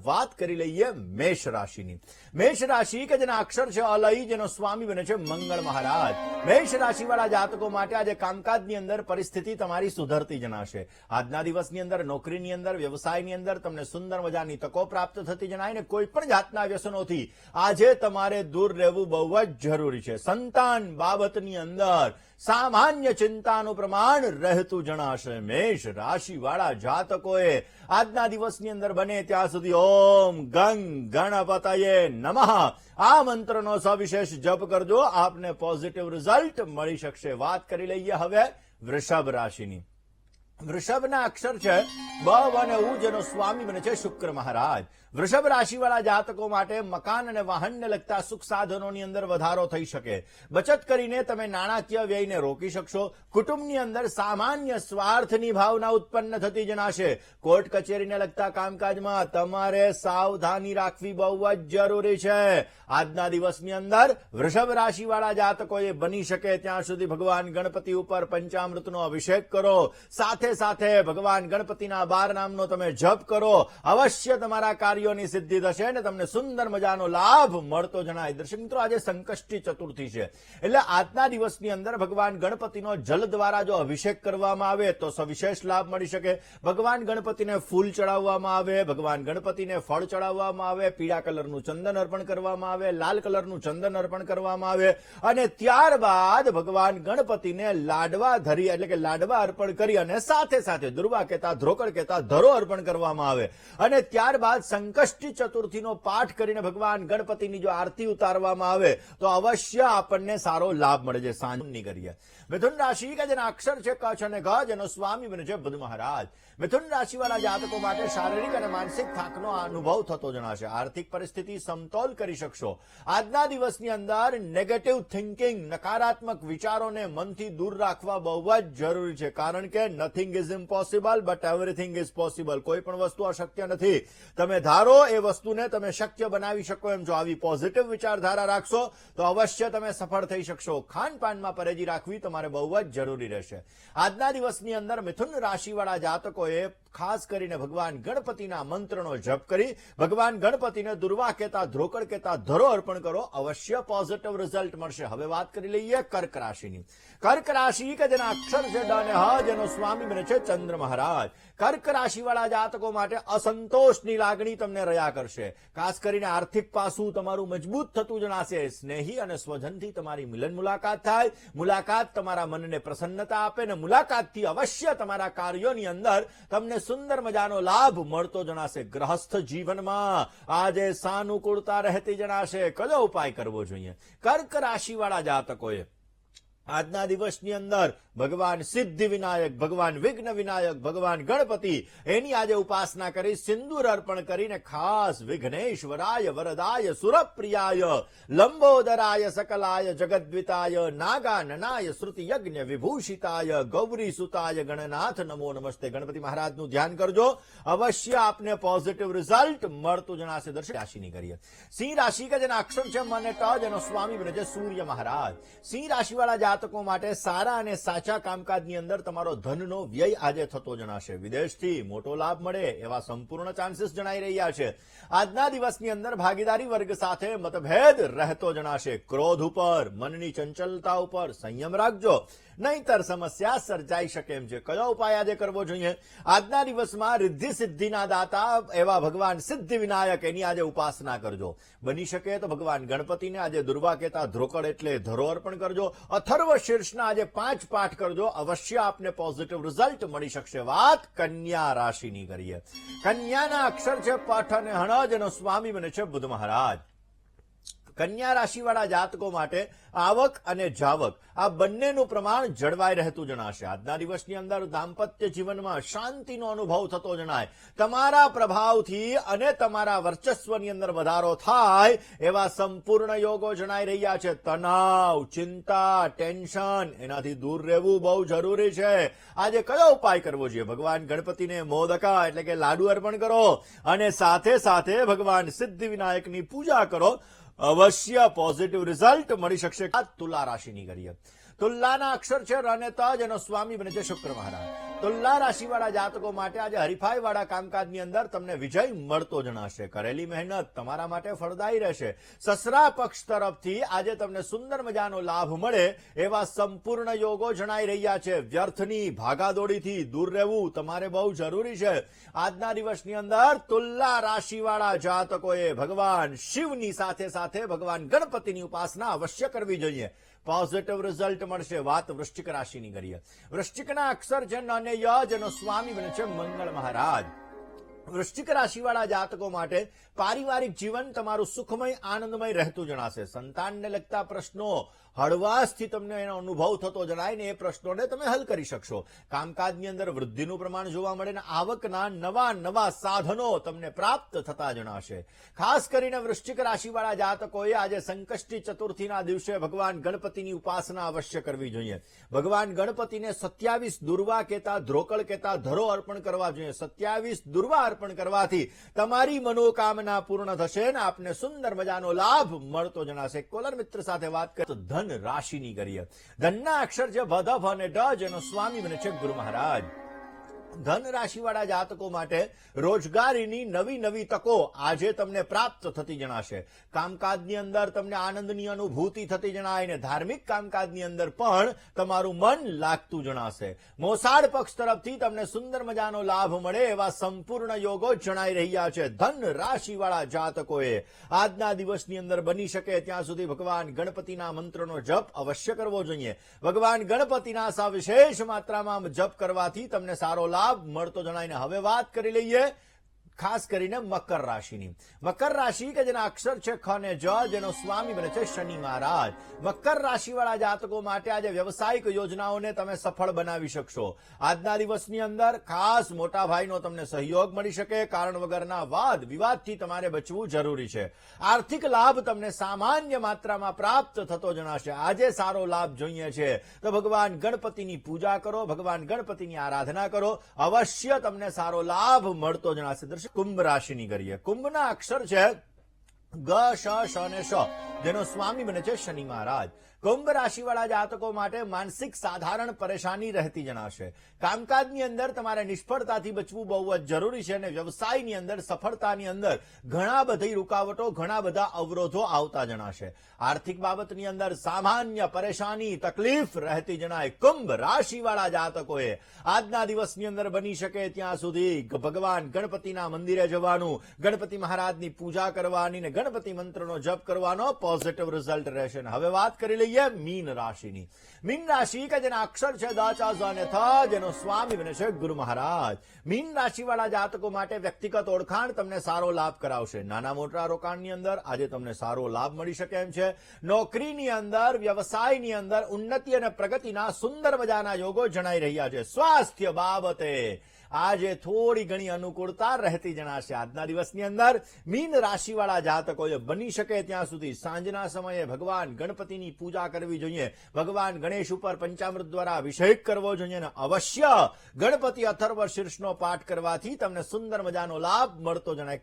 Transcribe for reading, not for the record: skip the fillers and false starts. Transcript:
વાત કરી લઈએ મેષ રાશિની. મેષ રાશિ કે જેના અક્ષર છે અલય, જેનો સ્વામી બને છે મંગળ મહારાજ. મેષ રાશિવાળા જાતકો માટે આજે કામકાજની અંદર પરિસ્થિતિ તમારી સુધરતી જણાશે. આજના દિવસની અંદર નોકરીની અંદર, વ્યવસાયની અંદર તમને સુંદર મજાની તકો પ્રાપ્ત થતી જણાય ને કોઈ પણ જાતના વ્યસનોથી આજે તમારે દૂર રહેવું બહુ જ જરૂરી છે. સંતાન બાબતની અંદર સામાન્ય ચિંતાનું પ્રમાણ રહેતું જણાશે. મેષ રાશિવાળા જાતકોએ આજના દિવસની અંદર બને ત્યાં સુધી ઓમ ગંગ ગણપતયે નમઃ આ મંત્રનો સવિશેષ જપ કરજો, આપને પોઝિટિવ રિઝલ્ટ મળી શકશે. વાત કરી લઈએ હવે વૃષભ રાશિની. વૃષભના અક્ષર છે બ અને ઉ, જેનો સ્વામી બને છે શુક્ર મહારાજ. વૃષભ રાશિવાળા જાતકો માટે મકાન અને વાહનને લગતા સુખ સાધનોની અંદર વધારો થઈ શકે. બચત કરીને તમે નાણાકીય વ્યયને રોકી શકશો. કુટુંબની અંદર સામાન્ય સ્વાર્થની ભાવના ઉત્પન્ન થતી જણાશે. કોર્ટ કચેરીને લગતા કામકાજમાં તમારે સાવધાની રાખવી બહુ જ જરૂરી છે. આજના દિવસની અંદર વૃષભ રાશિવાળા જાતકોએ બની શકે ત્યાં સુધી ભગવાન ગણપતિ ઉપર પંચામૃતનો અભિષેક કરો. સાથે સાથે ભગવાન ગણપતિના 12 નામનો તમે જપ કરો. અવશ્ય તમારા કાર્યોની સિદ્ધિ થશે અને તમને સુંદર મજાનો લાભ મળતો જણાય. દર્શક મિત્રો, આજે સંકષ્ટી ચતુર્થી છે એટલે આજના દિવસની અંદર ભગવાન ગણપતિનો જલ દ્વારા જો અભિષેક કરવામાં આવે તો સવિશેષ લાભ મળી શકે. ભગવાન ગણપતિને ફૂલ ચડાવવામાં આવે, ભગવાન ગણપતિને ફળ ચડાવવામાં આવે, પીળા કલરનું ચંદન અર્પણ કરવામાં આવે, લાલ કલરનું ચંદન અર્પણ કરવામાં આવે અને ત્યારબાદ ભગવાન ગણપતિને લાડવા ધરી એટલે કે લાડવા અર્પણ કરી અને સાથે સાથે દુર્વા કહેતા, ધ્રોકડ કહેતા ધરો અર્પણ કરવામાં આવે અને ત્યારબાદ સંકષ્ટી ચતુર્થીનો પાઠ કરીને ભગવાન ગણપતિની જો આરતી ઉતારવામાં આવે તો અવશ્ય આપણને સારો લાભ મળે છે. સાંજની કરીએ મિથુન રાશિ કે જેના અક્ષર છે ક અને ઘ, જેનો સ્વામી બને છે બુધ મહારાજ. મિથુન રાશિવાળા જાતકો માટે શારીરિક અને માનસિક થાકનો અનુભવ થતો જણાશે. આર્થિક પરિસ્થિતિ સમતોલ કરી શકશો. આજના દિવસની અંદર નેગેટિવ થિંકિંગ, નકારાત્મક વિચારોને મનથી દૂર રાખવા બહુ જ જરૂરી છે, કારણ કે nothing is impossible but everything is possible. કોઈ પણ વસ્તુ અશક્ય નથી. તમે ધારો એ વસ્તુને તમે શક્ય બનાવી શકો એમ. જો આવી પોઝિટિવ વિચારધારા રાખશો તો અવશ્ય તમે સફળ થઈ શકશો. ખાનપાનમાં પરેજી રાખવી તમારે બહુ જ જરૂરી રહેશે. આજના દિવસની અંદર મિથુન રાશિવાળા જાતકોએ ખાસ કરીને ભગવાન ગણપતિના મંત્રનો જપ કરી ભગવાન ગણપતિને દુર્વા કહેતા, ધ્રોકડ કહેતા ધરો અર્પણ કરો. અવશ્ય પોઝિટિવ રિઝલ્ટ મળશે. હવે વાત કરી લઈએ કર્ક રાશિની. કર્ક રાશિ કે જેના અક્ષર છે ડ અને હ, જેનો સ્વામી બને છે ચંદ્ર મહારાજ. કર્ક રાશિવાળા જાતકો માટે અસંતોષની લાગણી તમને રહ્યા કરશે. ખાસ કરીને આર્થિક પાસું તમારું મજબૂત થતું જણાશે. સ્નેહી અને સ્વજનથી તમારી મિલન મુલાકાત થાય. મુલાકાત તમારા મનને પ્રસન્નતા આપે ને મુલાકાતથી અવશ્ય તમારા કાર્યોની અંદર તમને સુંદર મજાનો લાભ મળતો જણાશે. ગ્રહસ્થ જીવનમાં આજે સાનુકૂળતા રહેતી જણાશે. કયો ઉપાય કરવો જોઈએ? કર્ક રાશિવાળા જાતકોએ આજના દિવસની અંદર ભગવાન સિદ્ધિ વિનાયક, ભગવાન વિઘ્ન વિનાયક, ભગવાન ગણપતિ એની આજે ઉપાસના કરી સિંદૂર અર્પણ કરીને ખાસ વિઘ્નેશ્વરાય વરદાય સુરપ્રિયાય લંબોદરાય સકલાય જગદ્વિતાય નાગાનનાય શ્રુતિ યજ્ઞ વિભૂષિતાય ગૌરી સુતાય ગણનાથ નમો નમસ્તે. ગણપતિ મહારાજનું ધ્યાન કરજો, અવશ્ય આપને પોઝિટિવ રિઝલ્ટ મળતું જણાશે. દર્શક રાશિની કરીએ. સિંહ રાશિ કે જેના અક્ષર છે મ અને ટ, જેનો સ્વામી બને છે સૂર્ય મહારાજ. સિંહ રાશિવાળા જાતકો માટે સારા અને સાચા કામકાજની અંદર તમારો ધનનો વ્યય આજે થતો જણાશે. વિદેશથી મોટો લાભ મળે એવા સંપૂર્ણ ચાન્સીસ જણાઈ રહ્યા છે. આજના દિવસની અંદર ભાગીદારી વર્ગ સાથે મતભેદ રહેતો જણાશે. ક્રોધ ઉપર, મનની ચંચલતા ઉપર સંયમ રાખજો, નહીતર સમસ્યા સર્જાઈ શકે એમ છે. કયો ઉપાય આજે કરવો જોઈએ? આજના દિવસમાં રિદ્ધિ સિદ્ધિના દાતા એવા ભગવાન સિદ્ધિ વિનાયક એની આજે ઉપાસના કરજો. બની શકે તો ભગવાન ગણપતિને આજે દુર્વા કહેતા ધ્રોકડ એટલે ધરો અર્પણ કરજો. અથર્વ શીર્ષના આજે 5 પાઠ કરજો. અવશ્ય આપને પોઝિટિવ રિઝલ્ટ મળી શકશે. વાત કન્યા રાશિની કરીએ. કન્યાના અક્ષર છે પઠ અને હણ, જેનો સ્વામી બને છે બુધ મહારાજ. કન્યા રાશિવાળા જાતકો માટે આવક અને જાવક આ બંનેનું પ્રમાણ જળવાઈ રહેતું જણાશે. આજના દિવસની અંદર દાંપત્ય જીવનમાં શાંતિનો અનુભવ થતો જણાય. તમારા પ્રભાવથી અને તમારા વર્ચસ્વની અંદર વધારો થાય એવા સંપૂર્ણ યોગો જણાઈ રહ્યા છે. તણાવ, ચિંતા, ટેન્શન એનાથી દૂર રહેવું બહુ જરૂરી છે. આજે કયો ઉપાય કરવો જોઈએ? ભગવાન ગણપતિને મોદકા એટલે કે લાડુ અર્પણ કરો અને સાથે સાથે ભગવાન સિદ્ધિ વિનાયકની પૂજા કરો. અવશ્ય પોઝિટિવ રિઝલ્ટ મળી શકશે. તુલા રાશિની કરીએ. તુલાના અક્ષર છે ર અને ત, જેનો સ્વામી બને છે શુક્ર મહારાજ. તુલા રાશિવાળા જાતકો માટે આજે હરીફાઈવાળા કામકાજની અંદર તમને વિજય મળતો જણાશે. કરેલી મહેનત તમારા માટે ફળદાયી રહેશે. સસરા પક્ષ તરફથી આજે તમને સુંદર મજાનો લાભ મળે એવા સંપૂર્ણ યોગો જણાઈ રહ્યા છે. વ્યર્થની ભાગાદોડીથી દૂર રહેવું તમારે બહુ જરૂરી છે. આજના દિવસની અંદર તુલા રાશિવાળા જાતકોએ ભગવાન શિવની સાથે સાથે ભગવાન ગણપતિની ઉપાસના અવશ્ય કરવી જોઈએ. પોઝિટિવ રિઝલ્ટ મળશે. વાત વૃશ્ચિક રાશિની કરીએ. વૃશ્ચિકના અક્ષર છે ન અને ય, જેનો સ્વામી બને છે મંગળ મહારાજ. વૃશ્ચિક રાશિવાળા જાતકો માટે પારિવારિક જીવન તમારું સુખમય આનંદમય રહેતું જણાશે. સંતાનને લગતા પ્રશ્નો હળવાશથી તમને એનો અનુભવ થતો જણાય ને એ પ્રશ્નોને તમે હલ કરી શકશો. કામકાજની અંદર વૃદ્ધિનું પ્રમાણ જોવા મળે ને આવકના નવા સાધનો તમને પ્રાપ્ત થતા જણાશે. ખાસ કરીને વૃશ્ચિક રાશિવાળા જાતકોએ આજે સંકષ્ટી ચતુર્થીના દિવસે ભગવાન ગણપતિની ઉપાસના અવશ્ય કરવી જોઈએ. ભગવાન ગણપતિને 27 દુર્વા કહેતા, ધ્રોકળ કહેતા ધરો અર્પણ કરવા જોઈએ. 27 દુર્વા અર્પણ કરવાથી તમારી મનોકામના પૂર્ણ થશે ને આપને સુંદર મજાનો લાભ મળતો જણાશે. કોલર મિત્ર સાથે વાત કરીએ તો ધન રાશિની કરીએ. ધનના અક્ષર છે ભ, ધ, ભ અને ડ, જેનો સ્વામી બને છે ગુરુ મહારાજ. ધન રાશિવાળા જાતકો માટે રોજગારીની નવી તકો આજે તમને પ્રાપ્ત થતી જણાશે. કામકાજની અંદર તમને આનંદની અનુભૂતિ થતી જણાય ને ધાર્મિક કામકાજની અંદર પણ તમારું મન લાગતું જણાશે. મોસાળ પક્ષ તરફથી તમને સુંદર મજાનો લાભ મળે એવા સંપૂર્ણ યોગો જણાઈ રહ્યા છે. ધન રાશિવાળા જાતકોએ આજના દિવસની અંદર બની શકે ત્યાં સુધી ભગવાન ગણપતિના મંત્રનો જપ અવશ્ય કરવો જોઈએ. ભગવાન ગણપતિના સવિશેષ માત્રામાં જપ કરવાથી તમને સારો લાભ મળતો જણાય. હવે વાત કરી લઈએ ખાસ કરીને મકર રાશિની. મકર રાશિ કે જેના અક્ષર છે ખ અને જ, જેનો સ્વામી બને છે શનિ મહારાજ. મકર રાશિવાળા જાતકો માટે આજે વ્યવસાયિક યોજનાઓને તમે સફળ બનાવી શકશો. આજના દિવસની અંદર ખાસ મોટા ભાઈનો તમને સહયોગ મળી શકે. કારણ વગરના વાદ વિવાદથી તમારે બચવું જરૂરી છે. આર્થિક લાભ તમને સામાન્ય માત્રામાં પ્રાપ્ત થતો જણાશે. આજે સારો લાભ જોઈએ છે તો ભગવાન ગણપતિની પૂજા કરો, ભગવાન ગણપતિની આરાધના કરો, અવશ્ય તમને સારો લાભ મળતો જણાશે. કુંભ રાશિની કરીએ. કુંભના અક્ષર છે ગ, શ, શ અને શ, જેનો સ્વામી બને છે શનિ મહારાજ. કુંભ રાશિવાળા જાતકો માટે માનસિક સાધારણ પરેશાની રહેતી જણાશે. કામકાજની અંદર તમારે નિષ્ફળતાથી બચવું બહુ જ જરૂરી છે અને વ્યવસાયની અંદર સફળતાની અંદર ઘણા બધી રૂકાવટો, ઘણા બધા અવરોધો આવતા જણાશે. આર્થિક બાબતની અંદર સામાન્ય પરેશાની, તકલીફ રહેતી જણાય. કુંભ રાશિવાળા જાતકોએ આજના દિવસની અંદર બની શકે ત્યાં સુધી ભગવાન ગણપતિના મંદિરે જવાનું, ગણપતિ મહારાજની પૂજા કરવાની ને ગણપતિ મંત્રનો જપ કરવાનો પોઝિટિવ રિઝલ્ટ રહેશે. હવે વાત કરી લઈએ મીન રાશિની. મીન રાશિ કે જેના અક્ષર છે દ, ચ, ઝ અને થ, જેનો સ્વામી બને છે ગુરુ મહારાજ. મીન રાશિવાળા જાતકો માટે વ્યક્તિગત ઓળખાણ તમને સારો લાભ કરાવશે. નાના મોટા રોકાણની અંદર આજે તમને સારો લાભ મળી શકે એમ છે. નોકરીની અંદર, વ્યવસાયની અંદર ઉન્નતિ અને પ્રગતિના સુંદર મજાના યોગો જણાઈ રહ્યા છે. સ્વાસ્થ્ય બાબતે આજે થોડી ઘણી અનુકૂળતા રહેતી જણાશે. આજના દિવસની અંદર મીન રાશિવાળા જાતકોએ બની શકે ત્યાં સુધી સાંજના સમયે ભગવાન ગણપતિની પૂજા કરવી જોઈએ. ભગવાન ગણેશ ઉપર પંચામૃત દ્વારા અભિષેક કરવો જોઈએ અને અવશ્ય ગણપતિ અથર્વ શીર્ષનો પાઠ કરવાથી તમને સુંદર મજાનો લાભ મળતો જણાય.